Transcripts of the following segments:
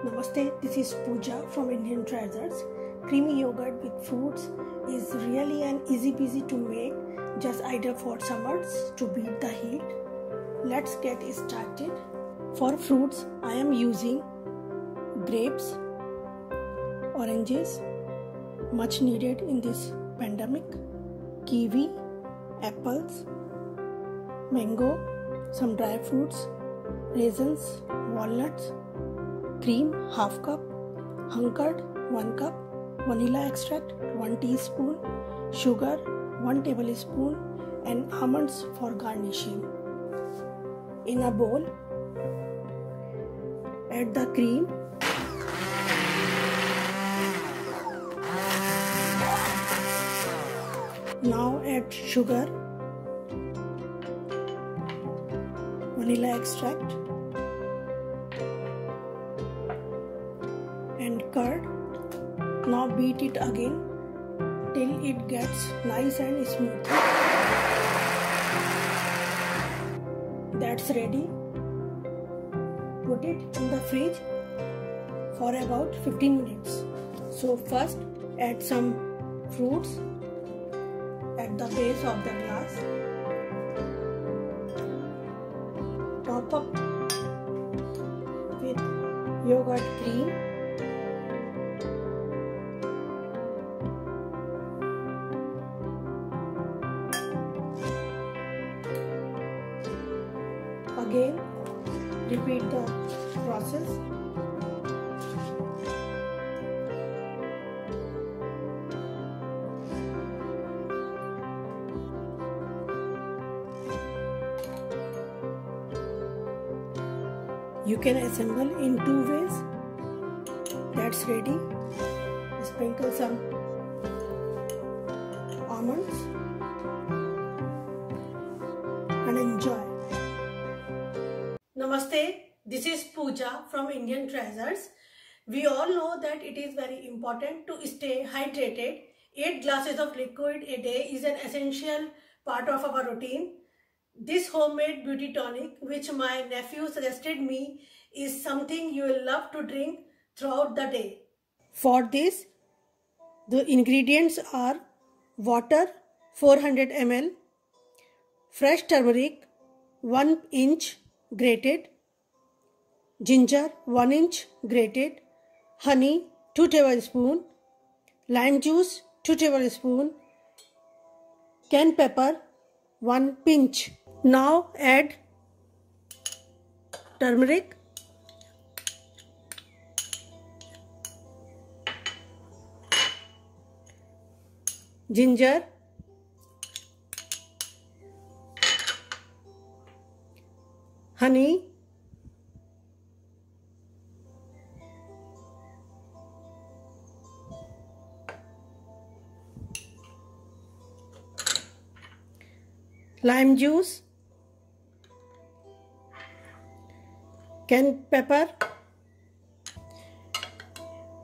Namaste, this is Pooja from Indian Treasures. Creamy yogurt with fruits is really an easy peasy to make, just ideal for summers to beat the heat. Let's get started. For fruits, I am using grapes, oranges, much needed in this pandemic, kiwi, apples, mango, some dry fruits, raisins, walnuts, cream half cup, hung curd 1 cup, vanilla extract 1 teaspoon, sugar 1 tablespoon and almonds for garnishing. In a bowl, add the cream, now add sugar, vanilla extract and curd. Now beat it again till it gets nice and smooth. That's ready. Put it in the fridge for about 15 minutes. So first add some fruits at the base of the glass. Top up with yogurt cream. Again, repeat the process. You can assemble in 2 ways. That's ready. Sprinkle some almonds and enjoy. Namaste, this is Pooja from Indian Treasures. We all know that it is very important to stay hydrated. 8 glasses of liquid a day is an essential part of our routine. This homemade beauty tonic, which my nephew suggested me, is something you will love to drink throughout the day. For this, the ingredients are water 400 ml, fresh turmeric 1 inch grated, ginger 1 inch grated, honey 2 tablespoons, lime juice 2 tablespoons, cayenne pepper 1 pinch. Now add turmeric, ginger, honey, lime juice, cayenne pepper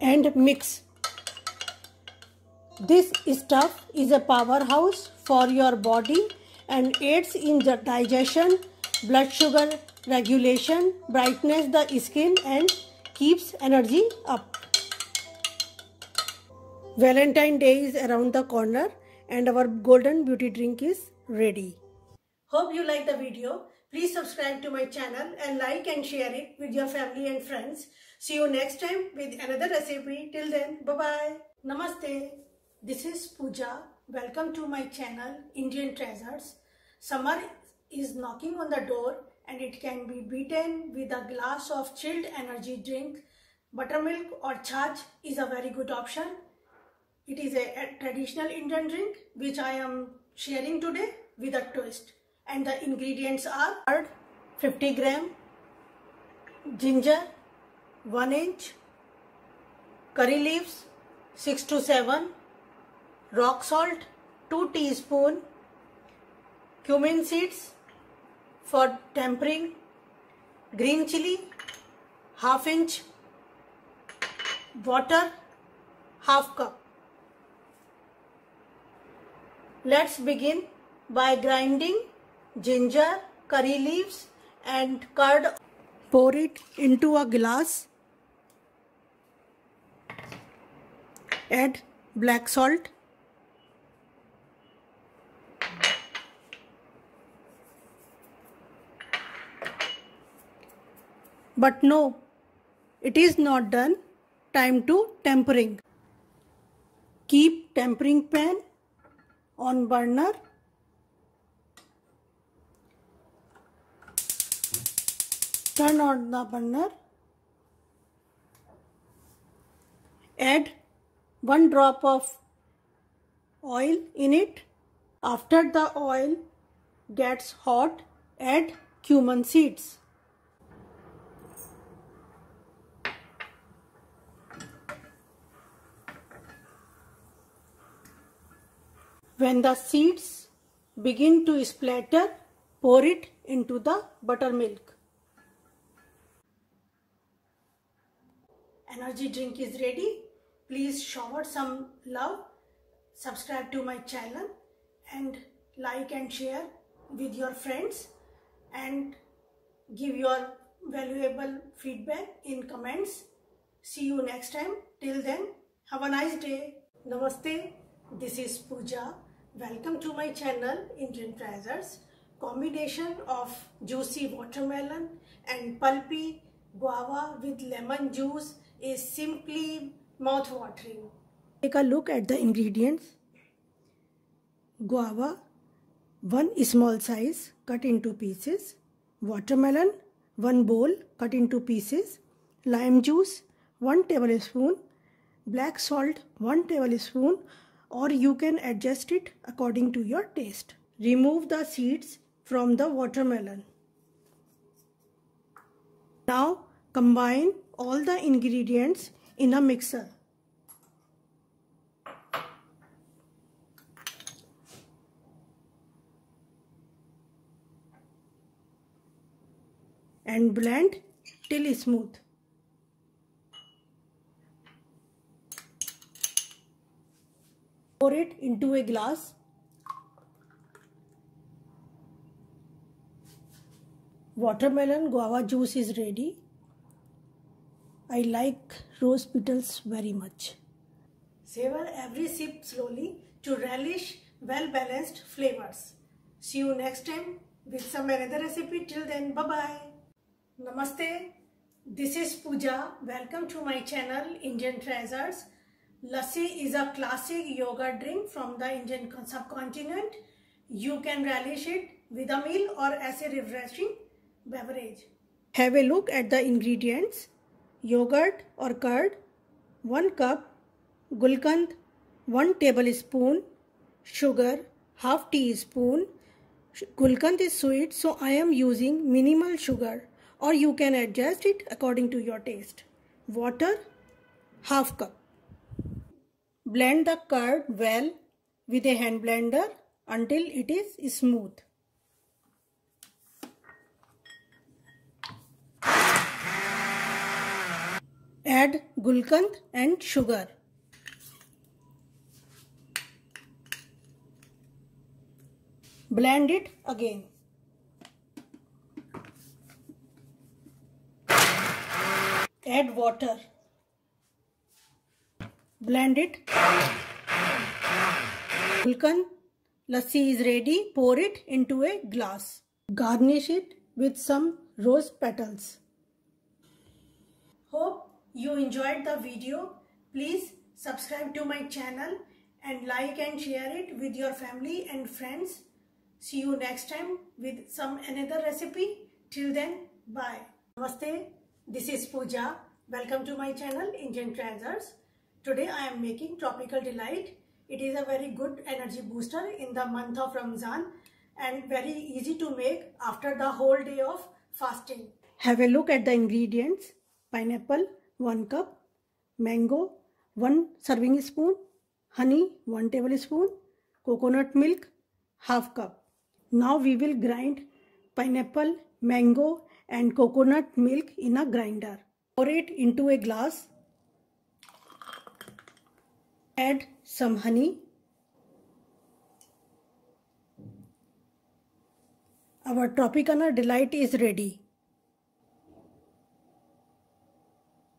and mix. This stuff is a powerhouse for your body and aids in the digestion, blood sugar regulation, brightens the skin and keeps energy up. Valentine's Day is around the corner and our golden beauty drink is ready. Hope you like the video. Please subscribe to my channel and like and share it with your family and friends. See you next time with another recipe. Till then, bye-bye. Namaste. This is Pooja. Welcome to my channel, Indian Treasures. Summer is knocking on the door and it can be beaten with a glass of chilled energy drink. Buttermilk or chach is a very good option. It is a traditional Indian drink which I am sharing today with a twist. And the ingredients are curd 50 gram, ginger 1 inch, curry leaves 6 to 7, rock salt 2 teaspoon, cumin seeds for tempering, green chili ½ inch, water ½ cup. Let's begin by grinding ginger, curry leaves and curd. Pour it into a glass Add black salt. But no, it is not done. Time to tempering. Keep tempering pan on burner. Turn on the burner. Add 1 drop of oil in it. After the oil gets hot, add cumin seeds. When the seeds begin to splatter, pour it into the buttermilk. Energy drink is ready. Please shower some love, subscribe to my channel and like and share with your friends and give your valuable feedback in comments. See you next time. Till then, have a nice day. Namaste. This is Pooja. Welcome to my channel Indian Treasures. Combination of juicy watermelon and pulpy guava with lemon juice is simply mouth-watering. Take a look at the ingredients. Guava, 1 small size cut into pieces. Watermelon, 1 bowl cut into pieces. Lime juice, 1 tablespoon. Black salt, 1 tablespoon, or you can adjust it according to your taste. Remove the seeds from the watermelon. Now combine all the ingredients in a mixer. And blend till smooth. Pour it into a glass. Watermelon guava juice is ready. I like rose petals very much. Savor every sip slowly to relish well-balanced flavors. See you next time with some another recipe. Till then, bye-bye. Namaste. This is Pooja. Welcome to my channel Indian Treasures. Lassi is a classic yogurt drink from the Indian subcontinent. You can relish it with a meal or as a refreshing beverage. Have a look at the ingredients. Yogurt or curd, 1 cup. Gulkand, 1 tablespoon. Sugar, half teaspoon. Gulkand is sweet, so I am using minimal sugar, or you can adjust it according to your taste. Water, half cup. Blend the curd well with a hand blender until it is smooth. Add gulkand and sugar. Blend it again. Add water. Blend it. Gulkand lassi is ready. Pour it into a glass. Garnish it with some rose petals. Hope you enjoyed the video. Please subscribe to my channel and like and share it with your family and friends. See you next time with some another recipe. Till then, bye. Namaste. This is Pooja. Welcome to my channel Indian Treasures. Today I am making Tropical Delight. It is a very good energy booster in the month of Ramzan and very easy to make after the whole day of fasting. Have a look at the ingredients. Pineapple, 1 cup. Mango, 1 serving spoon. Honey, 1 tablespoon. Coconut milk, half cup. Now we will grind pineapple, mango and coconut milk in a grinder. Pour it into a glass. Add some honey. Our Tropicana Delight is ready.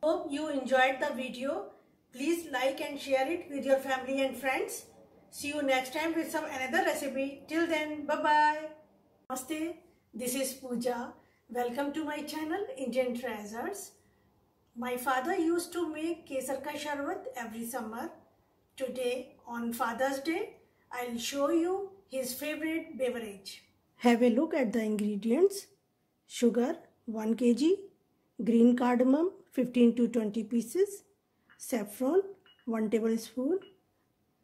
Hope you enjoyed the video. Please like and share it with your family and friends. See you next time with some another recipe. Till then, bye-bye. Namaste, this is Pooja. Welcome to my channel Indian Treasures. My father used to make kesar ka sharbat every summer. Today on Father's Day, I'll show you his favorite beverage. Have a look at the ingredients. Sugar 1 kg, green cardamom 15 to 20 pieces, saffron 1 tablespoon,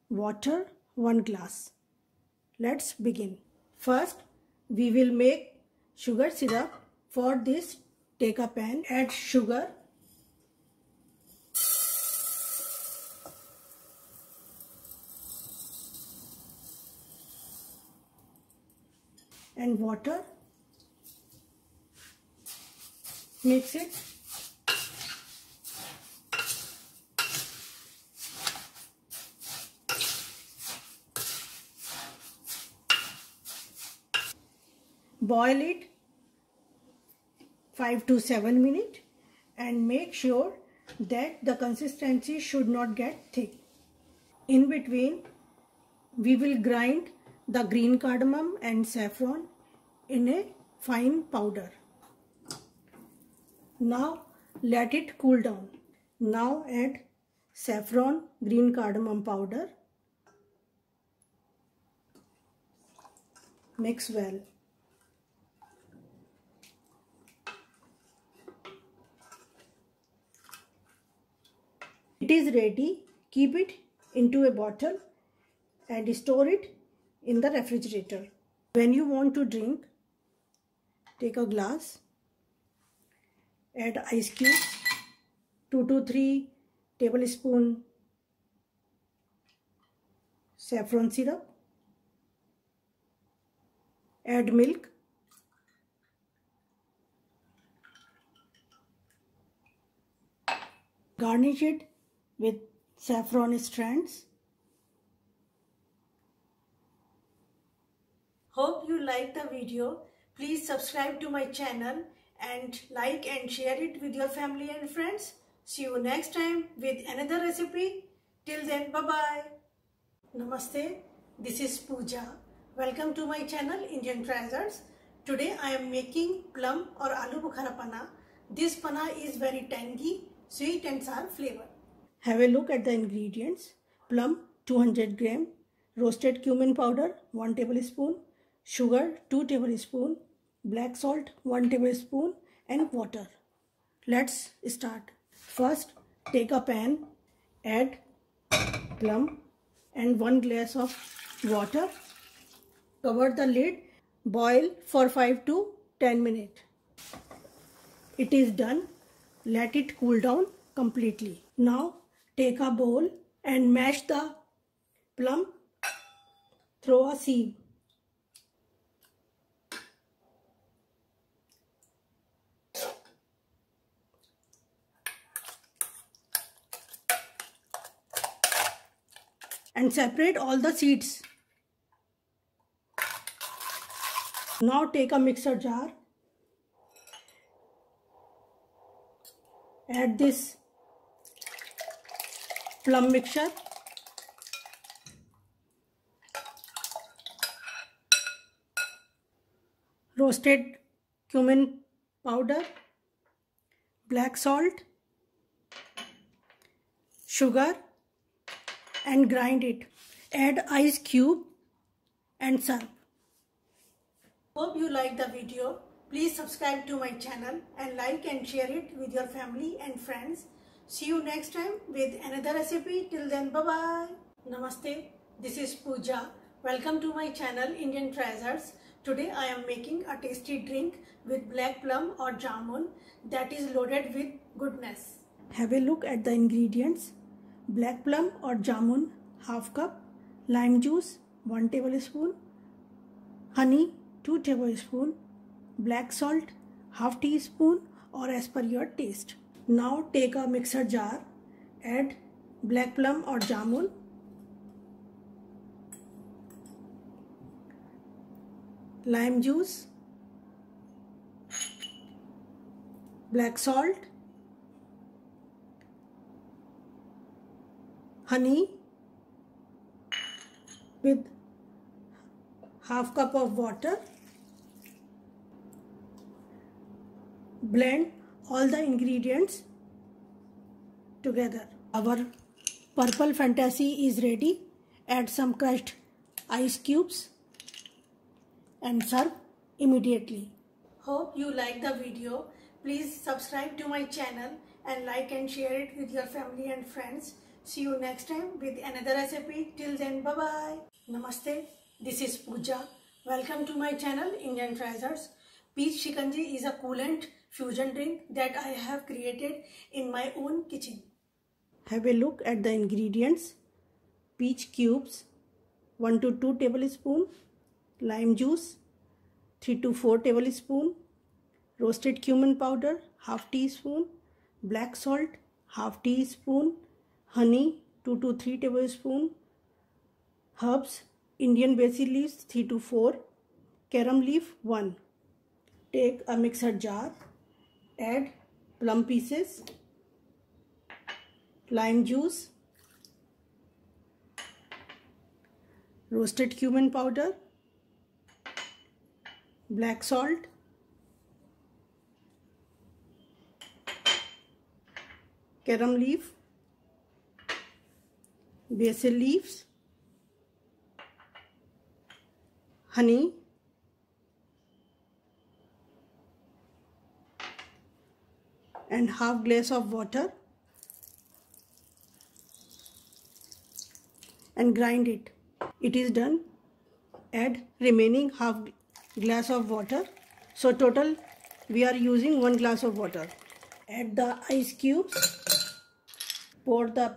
water 1 glass. Let's begin. First, we will make sugar syrup. For this, take a pan, add sugar, and water. Mix it. Boil it 5 to 7 minutes and make sure that the consistency should not get thick. In between, we will grind the green cardamom and saffron in a fine powder. Now let it cool down. Now add saffron, green cardamom powder. Mix well. It is ready. Keep it into a bottle and store it in the refrigerator. When you want to drink, take a glass, add ice cubes, 2 to 3 tablespoons saffron syrup, add milk, garnish it with saffron strands. Hope you liked the video. Please subscribe to my channel and like and share it with your family and friends. See you next time with another recipe. Till then, bye-bye. Namaste, this is Pooja. Welcome to my channel Indian Treasures. Today I am making plum or aloo bukhara panna. This panna is very tangy, sweet and sour flavor. Have a look at the ingredients. Plum 200 gram, roasted cumin powder 1 tablespoon, sugar 2 tablespoon, black salt 1 tablespoon and water. Let's start. First, take a pan, add plum and 1 glass of water. Cover the lid, boil for 5 to 10 minutes. It is done. Let it cool down completely. Now take a bowl and mash the plum through a sieve. And separate all the seeds. Now take a mixer jar. Add this plum mixture, roasted cumin powder, black salt, sugar and grind it. Add ice cube and serve. Hope you like the video. Please subscribe to my channel and like and share it with your family and friends. See you next time with another recipe. Till then, bye-bye. Namaste, this is Pooja. Welcome to my channel Indian Treasures. Today I am making a tasty drink with black plum or jamun that is loaded with goodness. Have a look at the ingredients. Black plum or jamun half cup, lime juice 1 tablespoon, honey 2 tablespoons, black salt half teaspoon or as per your taste. Now take a mixer jar, add black plum or jamun, lime juice, black salt, honey with half cup of water. Blend all the ingredients together. Our purple fantasy is ready. Add some crushed ice cubes and serve immediately. Hope you like the video. Please subscribe to my channel and like and share it with your family and friends. See you next time with another recipe. Till then, bye bye. Namaste. This is Pooja. Welcome to my channel Indian Treasures. Peach Shikanji is a coolant fusion drink that I have created in my own kitchen. Have a look at the ingredients. Peach cubes 1 to 2 tablespoons, lime juice 3 to 4 tablespoons, roasted cumin powder half teaspoon, black salt half teaspoon, honey 2 to 3 tablespoons, herbs Indian basil leaves 3 to 4, carom leaf 1. Take a mixer jar, add plum pieces, lime juice, roasted cumin powder, black salt, carom leaf, basil leaves, honey, and half glass of water, and grind it. It is done. Add remaining half glass of water. So total we are using 1 glass of water. Add the ice cubes. Pour the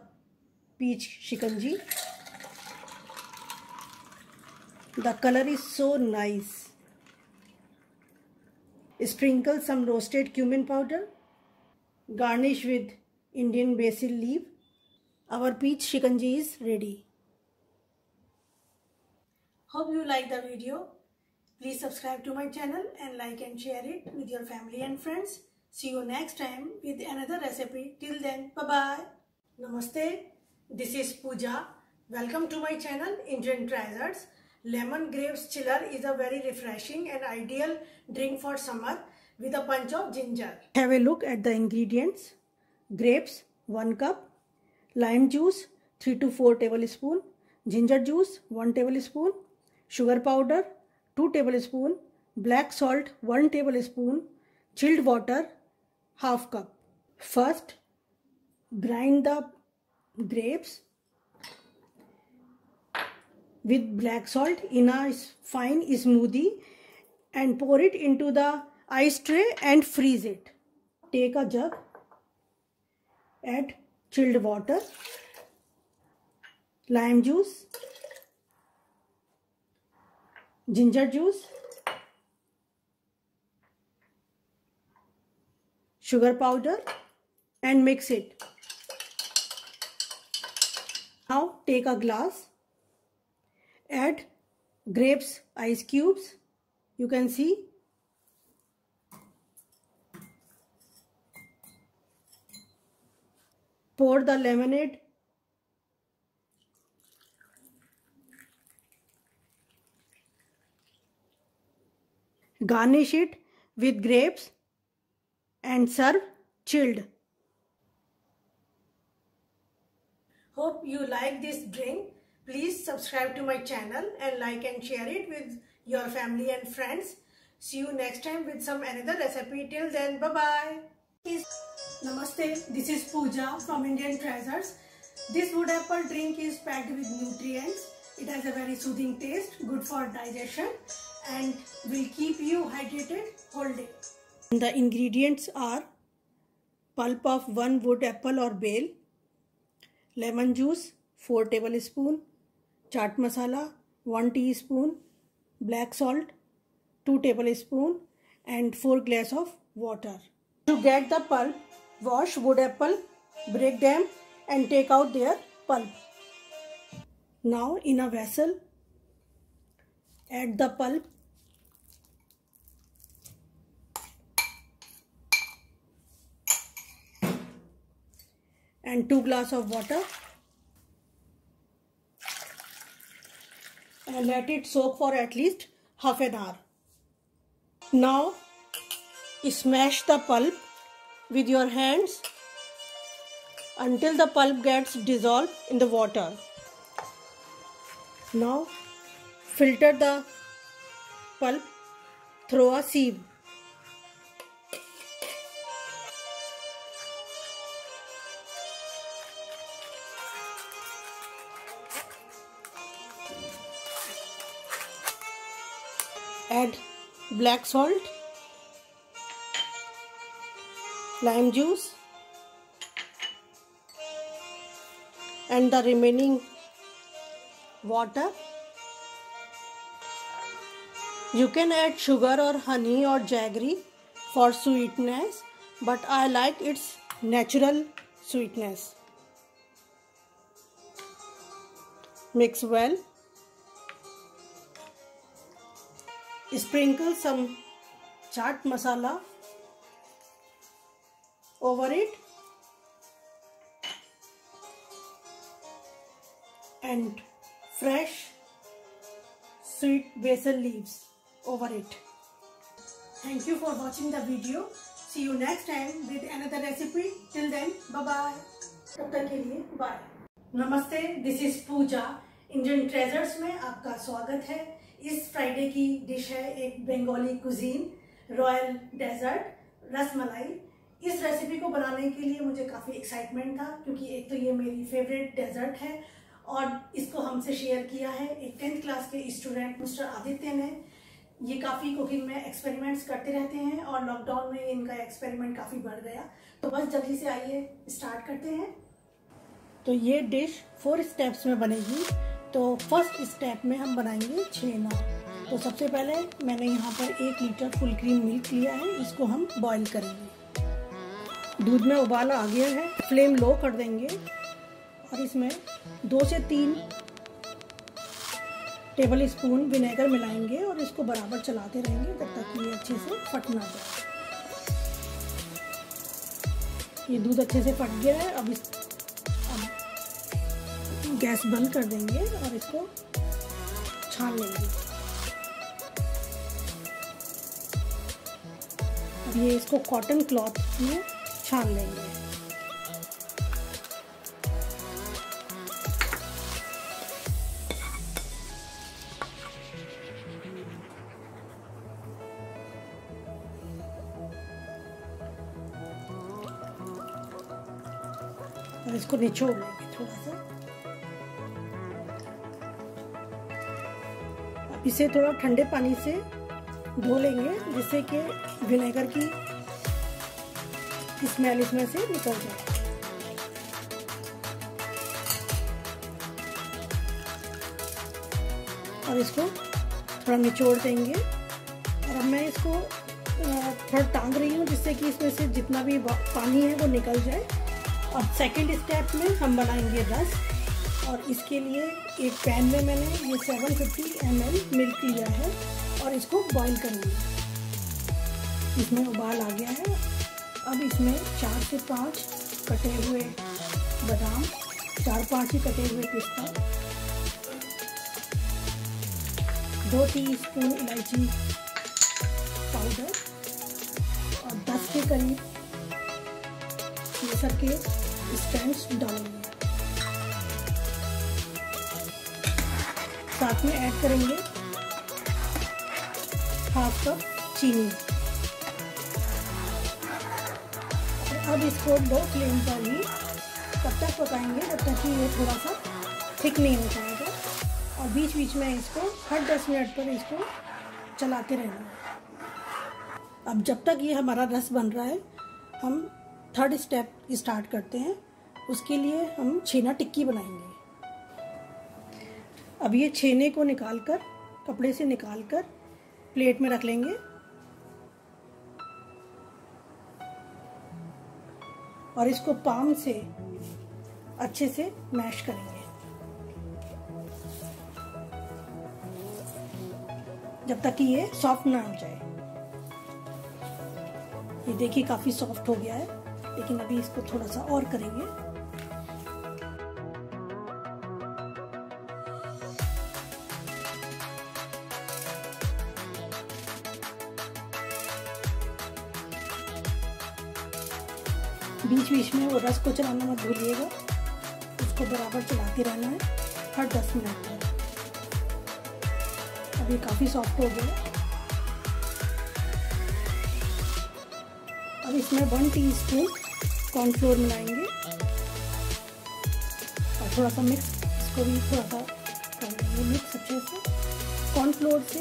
peach shikanji. The color is so nice. Sprinkle some roasted cumin powder. Garnish with Indian basil leaf. Our peach shikanji is ready. Hope you like the video. Please subscribe to my channel and like and share it with your family and friends. See you next time with another recipe. Till then, bye-bye. Namaste. This is Pooja. Welcome to my channel Indian Treasures. Lemon grapes chiller is a very refreshing and ideal drink for summer with a punch of ginger. Have a look at the ingredients. Grapes 1 cup, lime juice 3 to 4 tablespoons, ginger juice 1 tablespoon, sugar powder 2 tablespoons, black salt 1 tablespoon, chilled water half cup. First, grind the grapes with black salt in a fine smoothie and pour it into the ice tray and freeze it. Take a jug, add chilled water, lime juice, ginger juice, sugar powder and mix it. Now take a glass, add grapes ice cubes. You can see. Pour the lemonade. Garnish it with grapes and serve chilled. Hope you like this drink. Please subscribe to my channel and like and share it with your family and friends. See you next time with some another recipe. Till then, bye-bye. Namaste, this is Pooja from Indian Treasures. This wood apple drink is packed with nutrients. It has a very soothing taste, good for digestion and will keep you hydrated whole day. The ingredients are pulp of 1 wood apple or bale, lemon juice 4 tablespoons, chaat masala 1 teaspoon, black salt 2 tablespoons and 4 glass of water. To get the pulp, wash wood apple, break them and take out their pulp. Now in a vessel, add the pulp, and 2 glasses of water. and let it soak for at least half an hour. Now smash the pulp with your hands until the pulp gets dissolved in the water. Now filter the pulp through a sieve. Add black salt, lime juice, and the remaining water. You can add sugar or honey or jaggery for sweetness, but I like its natural sweetness. Mix well. Sprinkle some chaat masala over it and fresh sweet basil leaves over it. Thank you for watching the video. See you next time with another recipe. Till then, bye bye. तब तक के लिए bye. नमस्ते, this is Puja. Indian treasures में आपका स्वागत है। इस फ्राइडे की डिश है एक Bengali cuisine royal dessert rasmalai. इस रेसिपी को बनाने के लिए मुझे काफ़ी एक्साइटमेंट था, क्योंकि एक तो ये मेरी फेवरेट डेजर्ट है और इसको हमसे शेयर किया है एक 10th क्लास के स्टूडेंट मिस्टर आदित्य ने। ये काफ़ी कुकिंग में एक्सपेरिमेंट्स करते रहते हैं और लॉकडाउन में इनका एक्सपेरिमेंट काफ़ी बढ़ गया। तो बस जल्दी से आइए स्टार्ट करते हैं। तो ये डिश 4 स्टेप्स में बनेगी। तो फर्स्ट स्टेप में हम बनाएंगे छेना। तो सबसे पहले मैंने यहाँ पर 1 लीटर फुल क्रीम मिल्क लिया है, इसको हम बॉईल करेंगे। दूध में उबाल आ गया है, फ्लेम लो कर देंगे और इसमें 2 से 3 टेबल स्पून विनेगर मिलाएंगे और इसको बराबर चलाते रहेंगे जब तक ये अच्छे से फट ना जाए। ये दूध अच्छे से फट गया है। अब गैस बंद कर देंगे और इसको छान लेंगे। अब ये इसको कॉटन क्लॉथ में छान लेंगे। और इसको निचोड़ लेंगे थोड़ा सा। इसे थोड़ा ठंडे पानी से धो लेंगे जिससे कि विनेगर की स्मेल इसमें से निकल जाए। और इसको थोड़ा निचोड़ देंगे। और अब मैं इसको थोड़ा टांग रही हूँ जिससे कि इसमें से जितना भी पानी है वो निकल जाए। और सेकंड स्टेप में हम बनाएंगे रस। और इसके लिए एक पैन में मैंने ये 750 ml मिल्क लिया है और इसको बॉईल करेंगे। इसमें उबाल आ गया है। अब इसमें 4 से 5 कटे हुए बादाम, 4-5 ही कटे हुए पिस्ता, 2 टीस्पून इलायची पाउडर और 10 के करीब केसर के स्टैंड्स डालेंगे। साथ में ऐड करेंगे 1/2 कप चीनी। अब इसको लो फ्लेम पर ही तब तक पकाएंगे जब तक कि ये थोड़ा सा थिक नहीं हो जाएगा। और बीच बीच में इसको हर 10 मिनट पर इसको चलाते रहना। अब जब तक ये हमारा रस बन रहा है हम थर्ड स्टेप स्टार्ट करते हैं। उसके लिए हम छेना टिक्की बनाएंगे। अब ये छेने को निकालकर कपड़े से निकालकर प्लेट में रख लेंगे और इसको पाम से अच्छे से मैश करेंगे जब तक कि ये सॉफ्ट ना हो जाए। ये देखिए काफी सॉफ्ट हो गया है, लेकिन अभी इसको थोड़ा सा और करेंगे। बीच बीच में वो रस को चलाना मत भूलिएगा, उसको बराबर चलाते रहना है हर 10 मिनट में। अब ये काफ़ी सॉफ्ट हो गया। अब इसमें 1 टीस्पून कॉर्नफ्लोर मिलाएंगे और थोड़ा सा मिक्स, इसको भी थोड़ा सा कर लेंगे मिक्स अच्छे से। कॉर्नफ्लोर से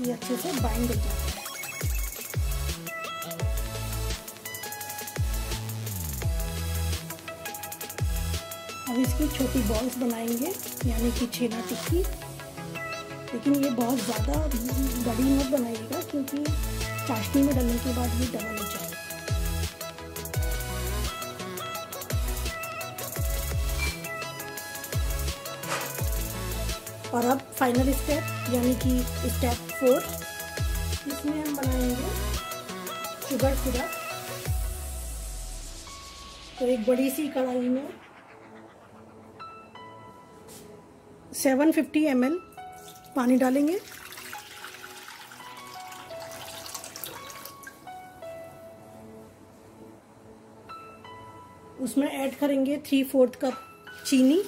ये अच्छे से बाइंड हो जाता है। अब इसकी छोटी बॉल्स बनाएंगे, यानी कि छेना टिक्की। लेकिन ये बहुत ज़्यादा बड़ी मत बनाइएगा, क्योंकि चाशनी में डालने के बाद ये डबल हो जाएगा। और अब फाइनल स्टेप यानी कि स्टेप 4, इसमें हम बनाएंगे शुगर सिरप। तो एक बड़ी सी कढ़ाई में 750 ml पानी डालेंगे। उसमें ऐड करेंगे 3/4 कप चीनी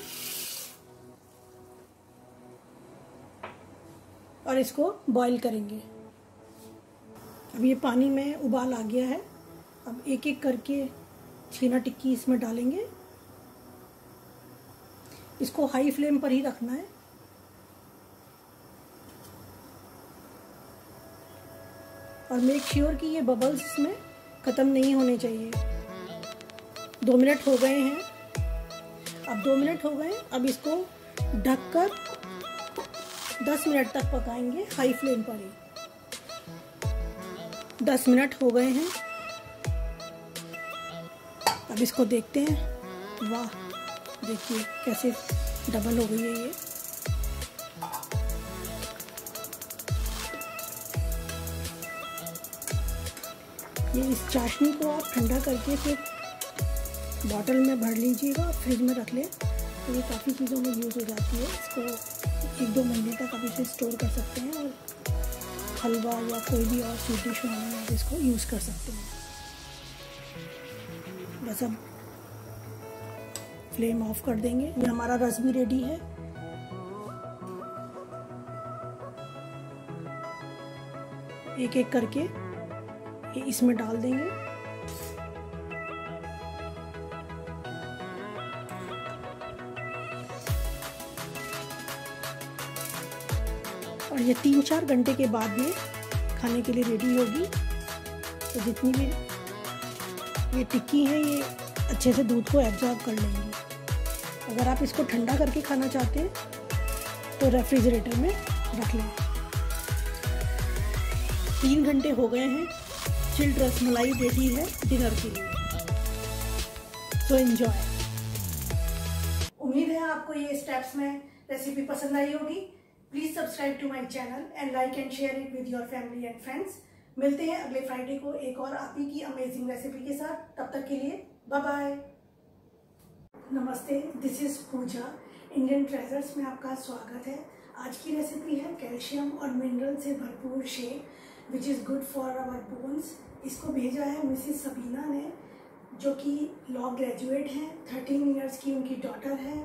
और इसको बॉईल करेंगे। अब ये पानी में उबाल आ गया है। अब एक एक करके छेना टिक्की इसमें डालेंगे। इसको हाई फ्लेम पर ही रखना है। और मेक श्योर कि ये बबल्स इसमें ख़त्म नहीं होने चाहिए। 2 मिनट हो गए हैं। अब 2 मिनट हो गए, अब इसको ढककर 10 मिनट तक पकाएंगे हाई फ्लेम पर ही। 10 मिनट हो गए हैं। अब इसको देखते हैं। वाह, देखिए कैसे डबल हो गई है ये। इस चाशनी को आप ठंडा करके फिर बॉटल में भर लीजिएगा, फ्रिज में रख लें, तो ये काफ़ी चीज़ों में यूज़ हो जाती है। इसको 1-2 महीने तक आप इसे स्टोर कर सकते हैं और हलवा या कोई भी और स्वीट डिश बनाने में आप इसको यूज़ कर सकते हैं। बस अब फ्लेम ऑफ कर देंगे। ये हमारा रस भी रेडी है। एक एक करके ये इसमें डाल देंगे। और ये 3-4 घंटे के बाद ये खाने के लिए रेडी होगी। तो जितनी भी ये टिक्की है ये अच्छे से दूध को एब्जॉर्ब कर लेंगी। अगर आप इसको ठंडा करके खाना चाहते हैं तो रेफ्रिजरेटर में रख लें। 3 घंटे हो गए हैं। चिल्ड रसमलाई रेडी है डिनर के लिए। So enjoy. उम्मीद है आपको ये स्टेप्स में रेसिपी पसंद आई होगी। Please subscribe to my channel and like and share it with your family and friends. मिलते हैं अगले फ्राइडे को एक और आप ही की अमेजिंग रेसिपी के साथ। तब तक के लिए बाय बाय। नमस्ते, this is Puja. Indian treasures में आपका स्वागत है। आज की रेसिपी है कैल्शियम और मिनरल से भरपूर shake which is good for our bones. इसको भेजा है मिसिस सबीना ने, जो कि लॉ ग्रेजुएट हैं, 13 इयर्स की उनकी डॉटर है,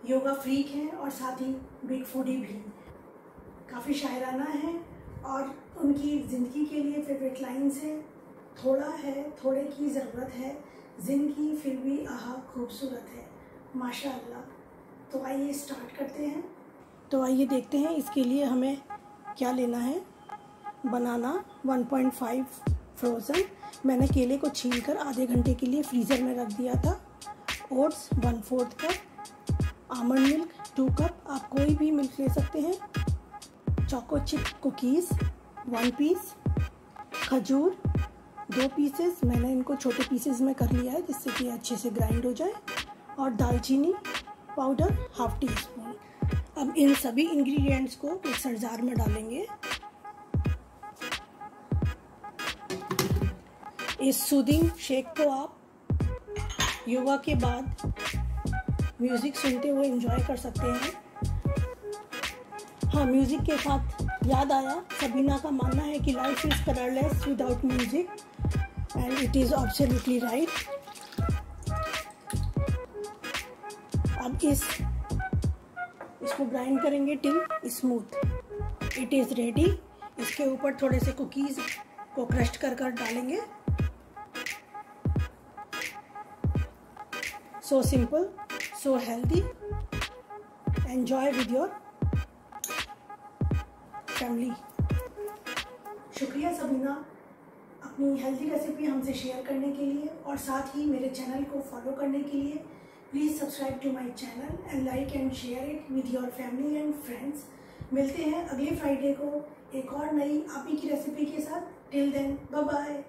योगा फ्रीक हैं और साथ ही बिग फूडी भी। काफ़ी शायराना है और उनकी ज़िंदगी के लिए फेवरेट लाइन्स है, थोड़ा है थोड़े की ज़रूरत है, ज़िंदगी फिर भी आहा खूबसूरत है, माशाअल्लाह। तो आइए स्टार्ट करते हैं। तो आइए देखते हैं इसके लिए हमें क्या लेना है। बनाना 1.5 फ्रोज़न, मैंने केले को छीलकर आधे घंटे के लिए फ्रीज़र में रख दिया था। Oats 1/4 cup, almond milk 2 cup, आप कोई भी मिल्क ले सकते हैं। चोको चिप कुकीज़ 1 पीस, खजूर 2 पीसेस, मैंने इनको छोटे पीसेस में कर लिया है जिससे कि अच्छे से ग्राइंड हो जाए, और दालचीनी पाउडर 1/2 टीस्पून। अब इन सभी इंग्रेडिएंट्स को मिक्सर जार में डालेंगे। इस सूदिंग शेक को आप योगा के बाद म्यूज़िक सुनते हुए एंजॉय कर सकते हैं। हाँ, म्यूज़िक के साथ याद आया, सबीना का मानना है कि life is colourless without music and it is absolutely right. अब इसको ग्राइंड करेंगे till smooth. It is ready. इसके ऊपर थोड़े से कुकीज़ को क्रश कर डालेंगे। So simple, so healthy. Enjoy with your family. शुक्रिया सबीना अपनी हेल्दी रेसिपी हमसे शेयर करने के लिए और साथ ही मेरे चैनल को फॉलो करने के लिए। Please subscribe to my channel and like and share it with your family and friends. मिलते हैं अगले फ्राइडे को एक और नई आप ही की रेसिपी के साथ। Till then, bye bye.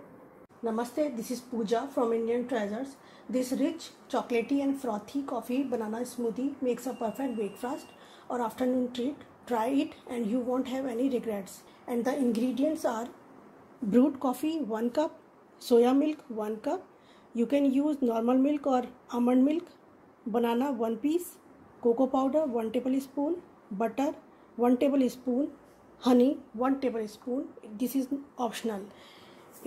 Namaste, this is Pooja from Indian Treasures. This rich, chocolatey and frothy coffee banana smoothie makes a perfect breakfast or afternoon treat. Try it and you won't have any regrets. And the ingredients are brewed coffee 1 cup, soya milk 1 cup. You can use normal milk or almond milk. Banana 1 piece, cocoa powder 1 tablespoon, butter 1 tablespoon, honey 1 tablespoon. This is optional.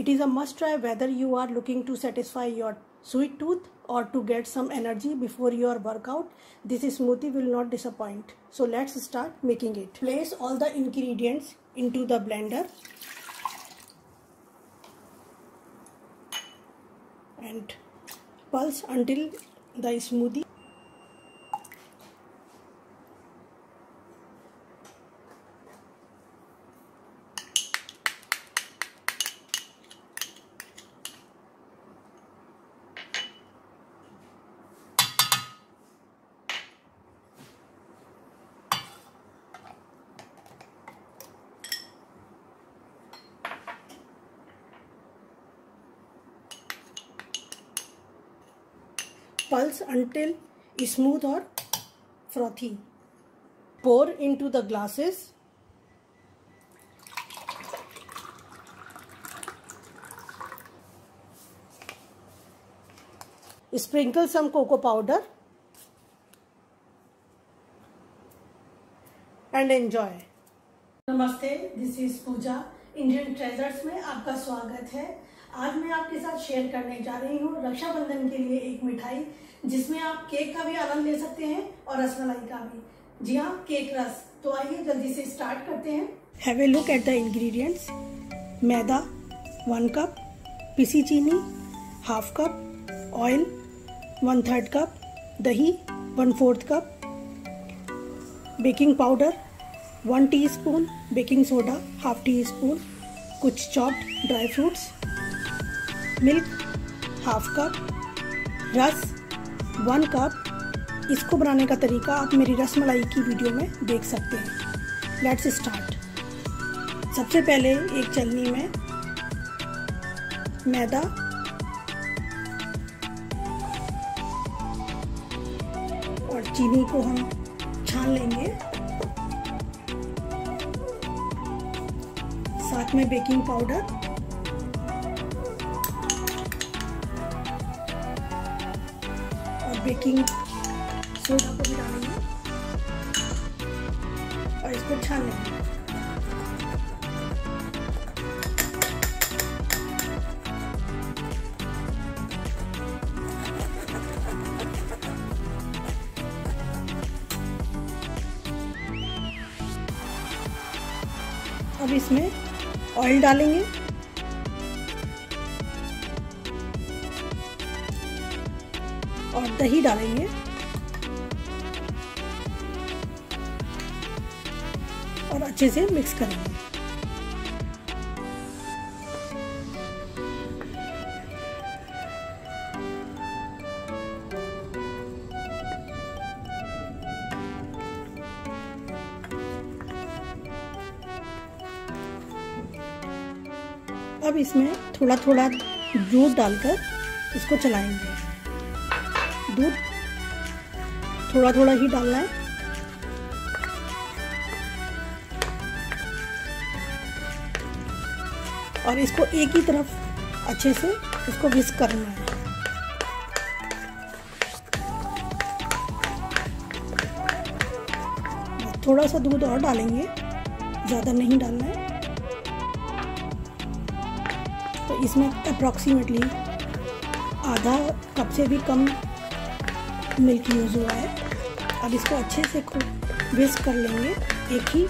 It is a must try whether you are looking to satisfy your sweet tooth or to get some energy before your workout. This smoothie will not disappoint. So let's start making it. Place all the ingredients into the blender and pulse until the smoothie pulse until smooth or frothy. Pour into the glasses. Sprinkle some cocoa powder and enjoy. नमस्ते, this is Puja. Indian treasures में आपका स्वागत है। आज मैं आपके साथ share करने जा रही हूँ रक्षाबंधन के लिए एक मिठाई जिसमें आप केक का भी आनंद ले सकते हैं और रसमलाई का भी। जी हाँ, केक रस। तो आइए जल्दी से स्टार्ट करते हैं। Have a look at the ingredients. मैदा 1 कप, पिसी चीनी हाफ कप, ऑयल 1/3 कप, दही 1/4 cup, baking powder 1 teaspoon, baking soda half teaspoon, कुछ chopped dry fruits, milk half cup, रस 1 कप। इसको बनाने का तरीका आप मेरी रसमलाई की वीडियो में देख सकते हैं। Let's start. सबसे पहले एक छलनी में मैदा और चीनी को हम छान लेंगे। साथ में बेकिंग पाउडर और बेकिंग सोडा को भी डालेंगे और इसको छान लेंगे। अब इसमें ऑयल डालेंगे और दही डालेंगे और अच्छे से मिक्स करेंगे। अब इसमें थोड़ा थोड़ा दूध डालकर इसको चलाएंगे। दूध थोड़ा थोड़ा ही डालना है और इसको एक ही तरफ अच्छे से इसको विस्क करना है। थोड़ा सा दूध और डालेंगे, ज़्यादा नहीं डालना है। तो इसमें अप्रॉक्सीमेटली आधा कप से भी कम मिल्क यूज़ हुआ है। अब इसको अच्छे से विस्क कर लेंगे एक ही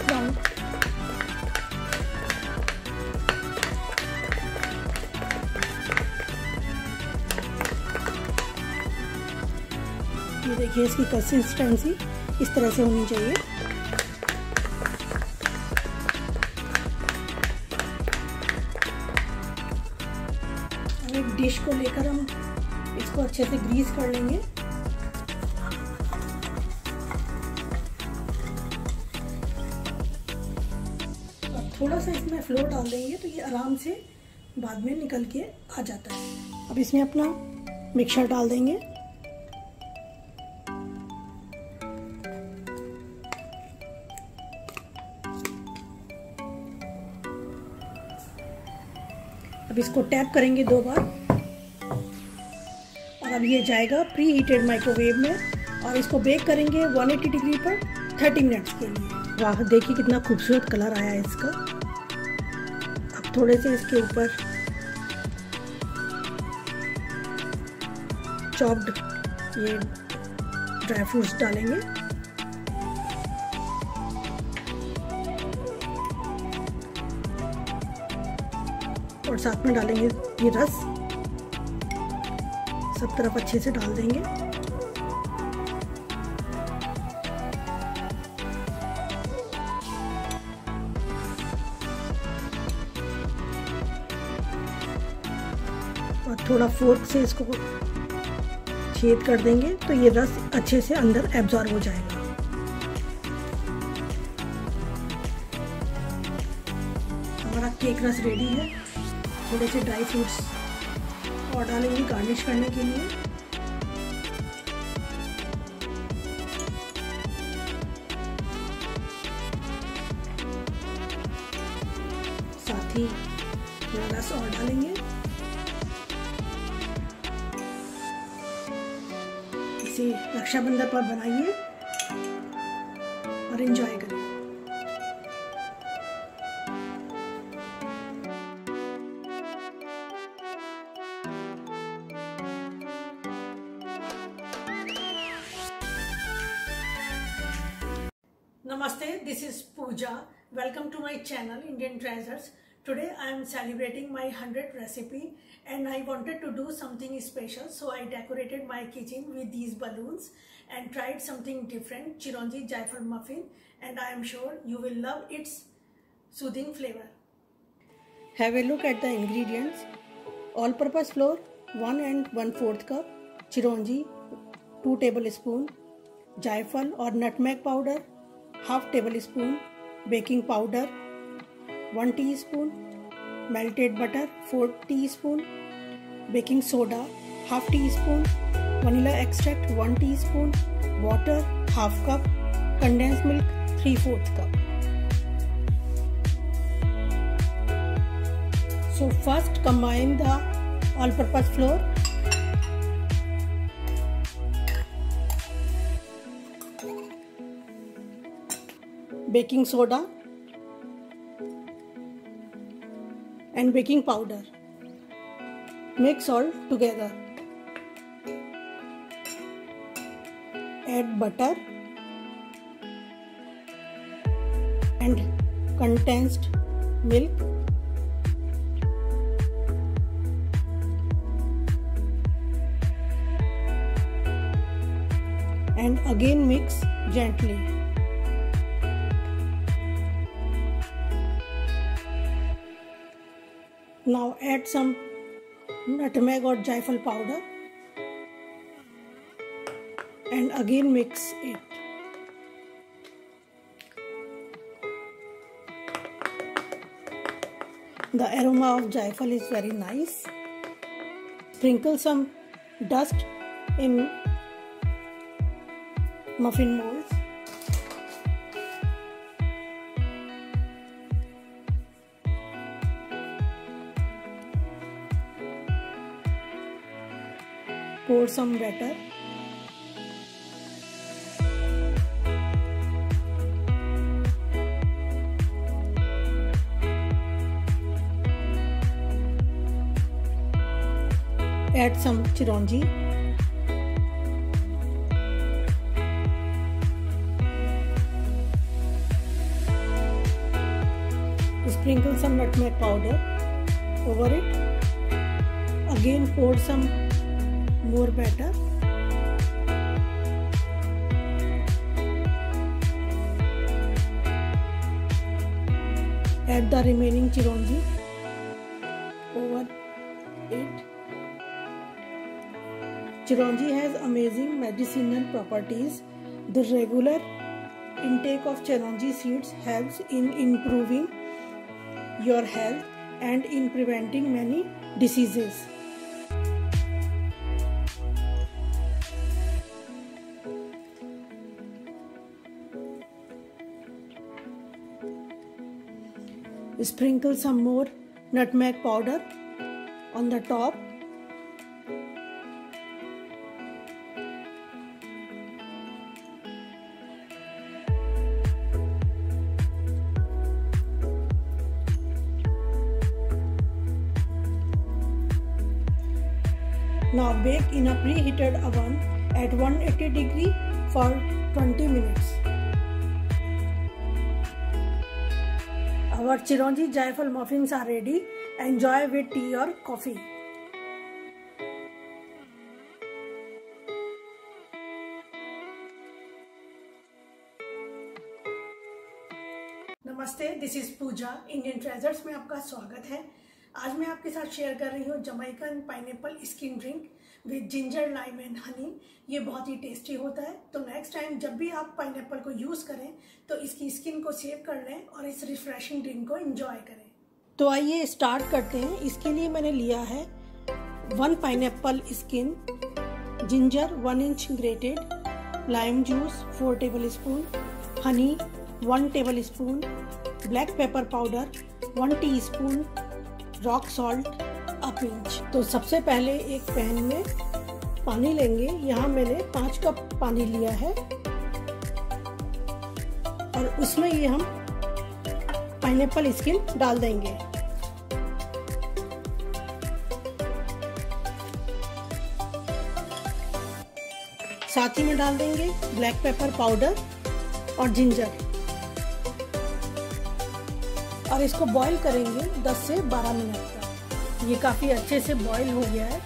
राउंड। ये देखिए इसकी कंसिस्टेंसी इस तरह से होनी चाहिए। एक डिश को लेकर हम इसको अच्छे से ग्रीस कर लेंगे। और थोड़ा सा इसमें फ्लोर डाल देंगे तो ये आराम से बाद में निकल के आ जाता है। अब इसमें अपना मिक्सचर डाल देंगे। अब इसको टैप करेंगे 2 बार और अब ये जाएगा प्री हीटेड माइक्रोवेव में और इसको बेक करेंगे 180 डिग्री पर 30 मिनट्स के लिए। वाह, देखिए कितना खूबसूरत कलर आया है इसका। अब थोड़े से इसके ऊपर चॉप्ड ये ड्राई फ्रूट्स डालेंगे। और साथ में डालेंगे ये रस, सब तरफ अच्छे से डाल देंगे। और थोड़ा फोर्क से इसको छेद कर देंगे तो ये रस अच्छे से अंदर एब्जॉर्ब हो जाएगा। हमारा केक रस रेडी है। थोड़े से ड्राई फ्रूट्स और डालेंगे गार्निश करने के लिए। साथ ही रस और डालेंगे। इसे रक्षाबंधन पर बनाइए और एंजॉय करिए। Namaste, this is Pooja. Welcome to my channel Indian Treasures. Today I am celebrating my 100th recipe and I wanted to do something special, so I decorated my kitchen with these balloons and tried something different, Chironji Jaifal muffin, and I am sure you will love its soothing flavor. Have a look at the ingredients. All-purpose flour 1 1/4 cup, Chironji 2 tablespoon, Jaifal or nutmeg powder 1/2 tablespoon, baking powder 1 teaspoon, melted butter 4 teaspoon, baking soda 1/2 teaspoon, vanilla extract 1 teaspoon, water 1/2 cup, condensed milk 3/4 cup. So first combine the all-purpose flour, baking soda and baking powder. Mix all together. Add butter and condensed milk. And again mix gently. Now add some nutmeg or jaifal powder and again mix it. The aroma of jaifal is very nice. Sprinkle some dust in muffin molds. Pour some batter. Add some chironji. Sprinkle some nutmeg powder over it. Again pour some more batter. Add the remaining chironji over it. Chironji has amazing medicinal properties. The regular intake of chironji seeds helps in improving your health and in preventing many diseases. Sprinkle some more nutmeg powder on the top. Now bake in a preheated oven at 180 degree for 20 minutes. Our chironji jaifal muffins are ready. Enjoy with tea or coffee. नमस्ते, this is Puja. Indian treasures में आपका स्वागत है। आज मैं आपके साथ share कर रही हूँ Jamaican pineapple skin drink with ginger, lime and honey. ये बहुत ही टेस्टी होता है। तो नेक्स्ट टाइम जब भी आप पाइनएप्पल को यूज़ करें तो इसकी स्किन को सेव कर लें और इस रिफ्रेशिंग ड्रिंक को एंजॉय करें। तो आइए स्टार्ट करते हैं। इसके लिए मैंने लिया है 1 pineapple skin, ginger 1 inch grated, lime juice 4 tablespoon, honey 1 tablespoon, black pepper powder 1 teaspoon, rock salt a pinch. तो सबसे पहले एक पैन में पानी लेंगे। यहाँ मैंने 5 कप पानी लिया है और उसमें ये हम पाइनएप्पल स्किन डाल देंगे। साथ ही में डाल देंगे ब्लैक पेपर पाउडर और जिंजर और इसको बॉईल करेंगे 10 से 12 मिनट तक। ये काफ़ी अच्छे से बॉईल हो गया है।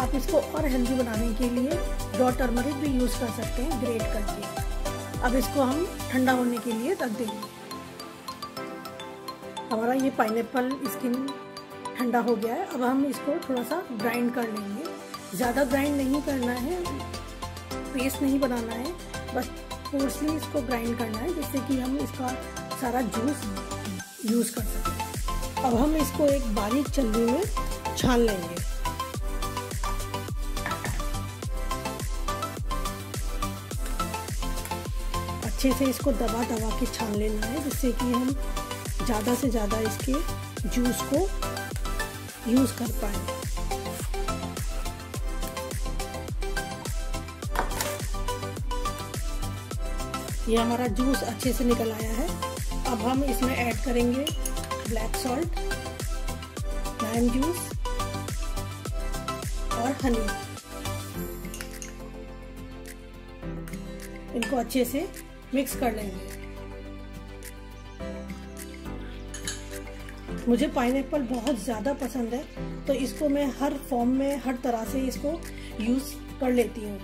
आप इसको और हेल्दी बनाने के लिए रॉ टर्मरिक भी यूज़ कर सकते हैं ग्रेट करके। अब इसको हम ठंडा होने के लिए रख देंगे। हमारा ये पाइनएप्पल स्किन ठंडा हो गया है। अब हम इसको थोड़ा सा ग्राइंड कर लेंगे। ज़्यादा ग्राइंड नहीं करना है, पेस्ट नहीं बनाना है, बस कोर्सली इसको ग्राइंड करना है जिससे कि हम इसका सारा जूस यूज़ कर सकते। अब हम इसको एक बारीक छलनी में छान लेंगे। अच्छे से इसको दबा दबा के छान लेना है जिससे कि हम ज़्यादा से ज़्यादा इसके जूस को यूज़ कर पाए। ये हमारा जूस अच्छे से निकल आया है। अब हम इसमें ऐड करेंगे ब्लैक सॉल्ट, लाइम जूस और हनी। इनको अच्छे से मिक्स कर लेंगे। मुझे पाइनएप्पल बहुत ज़्यादा पसंद है तो इसको मैं हर फॉर्म में, हर तरह से इसको यूज़ कर लेती हूँ।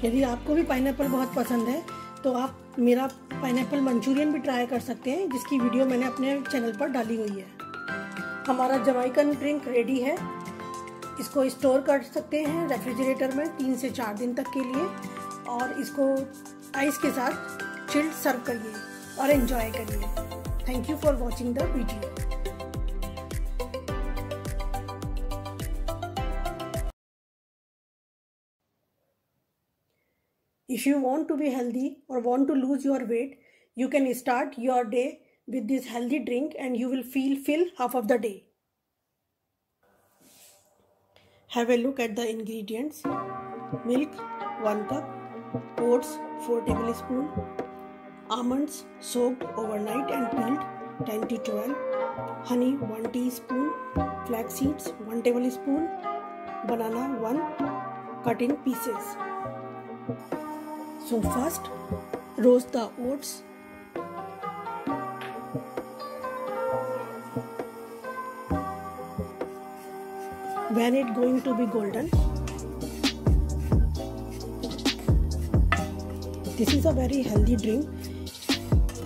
यदि आपको भी पाइनएप्पल बहुत पसंद है तो आप मेरा पाइनएप्पल मंचूरियन भी ट्राई कर सकते हैं, जिसकी वीडियो मैंने अपने चैनल पर डाली हुई है। हमारा जमैकन ड्रिंक रेडी है। इसको स्टोर कर सकते हैं रेफ्रिजरेटर में 3 से 4 दिन तक के लिए और इसको आइस के साथ चिल्ड सर्व करिए और एंजॉय करिए। Thank you for watching the video. If you want to be healthy or want to lose your weight, you can start your day with this healthy drink and you will feel full half of the day. Have a look at the ingredients. Milk 1 cup, oats 4 tablespoon, almonds soaked overnight and peeled 10 to 12, honey 1 teaspoon, flax seeds 1 tablespoon, banana 1 cut in pieces. So first roast the oats when it going to be golden. This is a very healthy drink,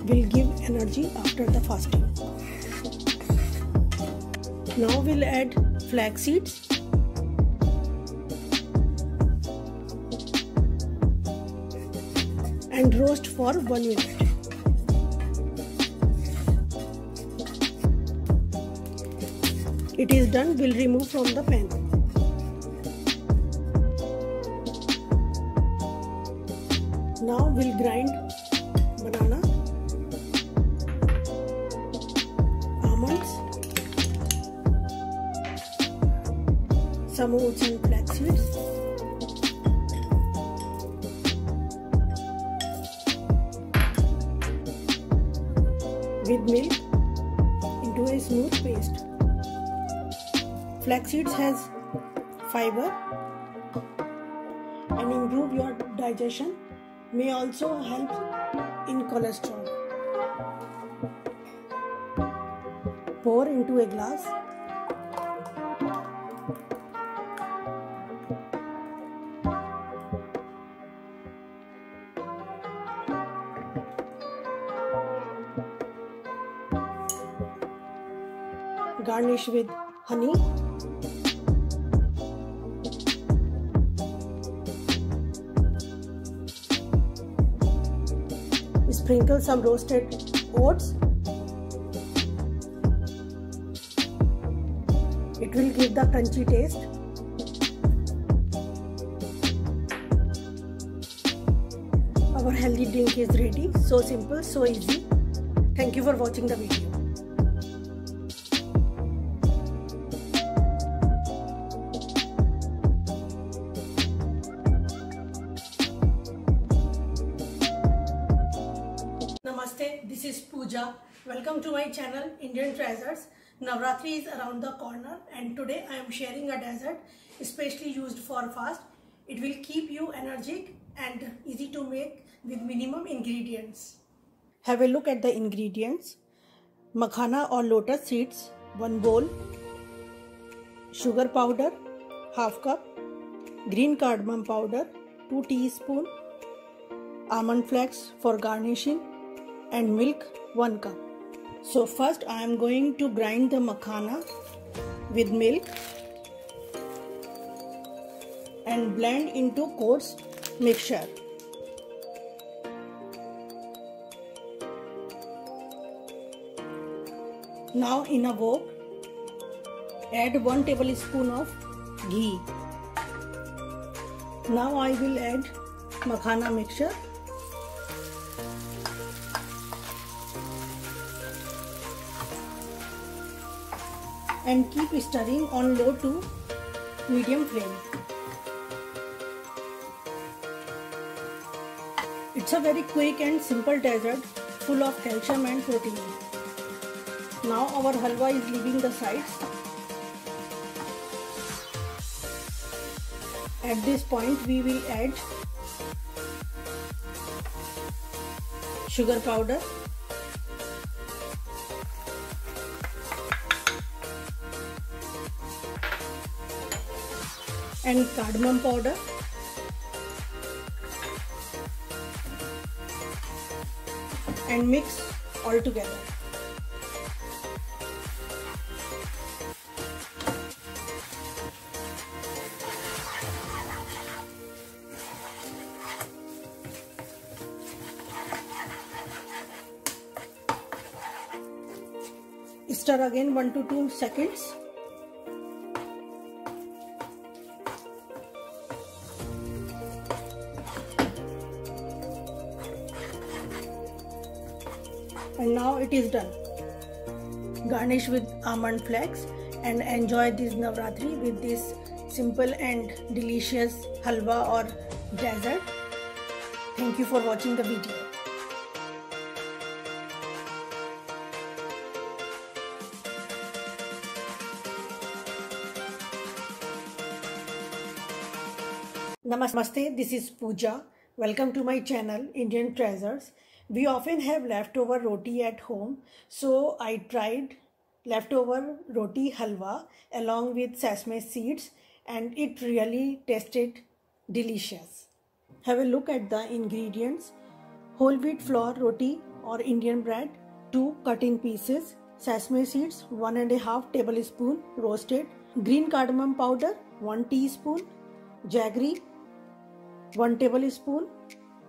will give energy after the fasting. Now we'll add flax seeds. And roast for 1 minute. It is done, we'll remove from the pan. Now we'll grind banana, almonds, some oats and flax seeds, with milk into a smooth paste. Flax seeds has fiber and improve your digestion, may also help in cholesterol. Pour into a glass. Garnish with honey. Sprinkle some roasted oats. It will give the crunchy taste. Our healthy drink is ready. So simple, so easy. Thank you for watching the video. Namaste, this is Pooja. Welcome to my channel Indian Treasures. Navratri is around the corner and today I am sharing a dessert especially used for fast. It will keep you energetic and easy to make with minimum ingredients. Have a look at the ingredients. Makhana or lotus seeds 1 bowl, sugar powder ½ cup, green cardamom powder 2 teaspoon, almond flakes for garnishing, and milk 1 cup. So first I am going to grind the makhana with milk and blend into coarse mixture. Now in a wok add 1 tablespoon of ghee. Now I will add makhana mixture. And keep stirring on low to medium flame. It's a very quick and simple dessert full of calcium and protein. Now our halwa is leaving the sides. At this point we will add sugar powder, and cardamom powder, and mix all together. Stir again 1 to 2 seconds. And now it is done. Garnish with almond flakes and enjoy this Navratri with this simple and delicious halwa or dessert. Thank you for watching the video. Namaste, this is Pooja. Welcome to my channel Indian Treasures. We often have leftover roti at home, so I tried leftover roti halwa along with sesame seeds, and it really tasted delicious. Have a look at the ingredients. Whole wheat flour roti or Indian bread, 2 cut in pieces, sesame seeds 1.5 tablespoon roasted, green cardamom powder 1 teaspoon, jaggery 1 tablespoon,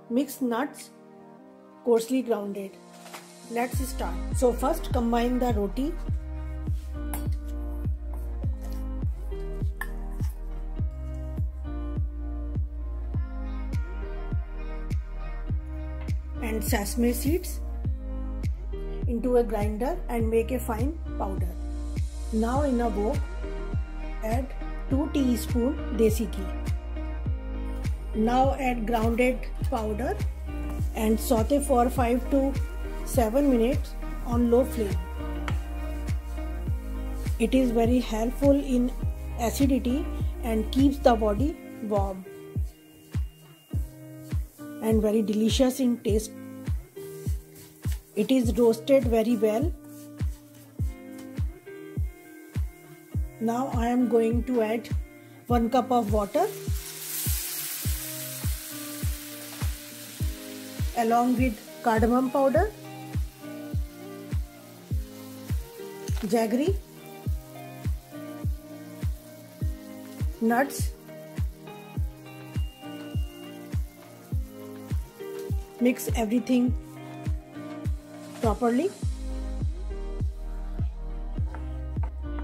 mixed nuts coarsely grounded. Let's start. So first combine the roti and sesame seeds into a grinder and make a fine powder. Now in a bowl add 2 teaspoon desi ghee. Now add grounded powder and saute for 5 to 7 minutes on low flame. It is very helpful in acidity and keeps the body warm and very delicious in taste. It is roasted very well. Now I am going to add 1 cup of water along with cardamom powder, jaggery, nuts, mix everything properly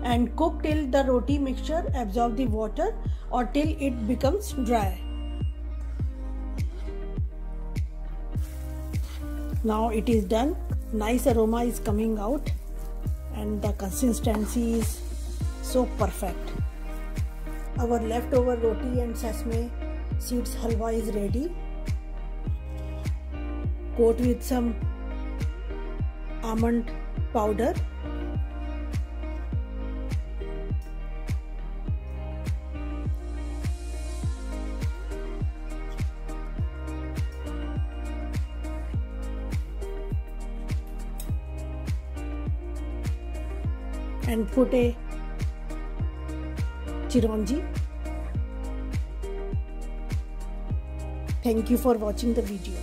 and cook till the roti mixture absorbs the water or till it becomes dry. Now it is done. Nice aroma is coming out and the consistency is so perfect. Our leftover roti and sesame seeds halwa is ready. Coat with some almond powder. And put a chironji. Thank you for watching the video.